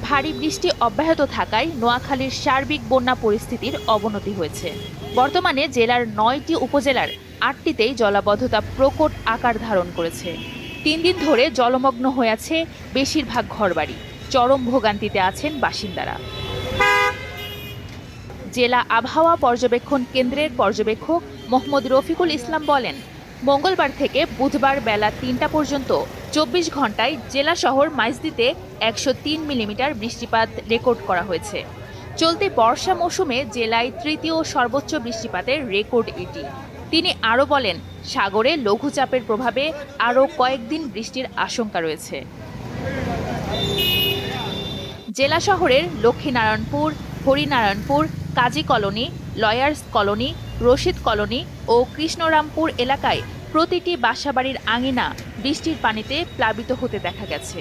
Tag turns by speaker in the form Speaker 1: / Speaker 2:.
Speaker 1: ভারী বৃষ্টি অব্যাহত থাকায় নোয়াখালীর সার্বিক বন্যা পরিস্থিতির অবনতি হয়েছে। বর্তমানে জেলার ৯টি উপজেলার ৮টিতেই জলাবদ্ধতা প্রকট আকার ধারণ করেছে। ৩ দিন ধরে জলমগ্ন হয়ে আছে বেশিরভাগ ঘরবাড়ি। চরম ভোগান্তিতে আছেন বাসিন্দারা। জেলা আবহাওয়া পর্যবেক্ষণ কেন্দ্রের পর্যবেক্ষক মোহাম্মদ রফিকুল ইসলাম বলেন, মঙ্গলবার থেকে বুধবার বেলা ৩টা পর্যন্ত ২৪ ঘন্টায় জেলা শহর মাইজদীতে ১০৩ মিলিমিটার বৃষ্টিপাত রেকর্ড করা হয়েছে। চলতি বর্ষা মৌসুমে জেলায় তৃতীয় সর্বোচ্চ বৃষ্টিপাতের রেকর্ড এটি। তিনি আরও বলেন, সাগরে লঘুচাপের প্রভাবে আরও কয়েকদিন বৃষ্টির আশঙ্কা রয়েছে। জেলা শহরের Lakshminarayanpur, Harinarayanpur, Kazi colony, lawyers colony, Rashid colony ও কৃষ্ণরামপুর এলাকায় প্রতিটি বাসাবাড়ির আঙিনা বৃষ্টির পানিতে প্লাবিত হতে দেখা গেছে।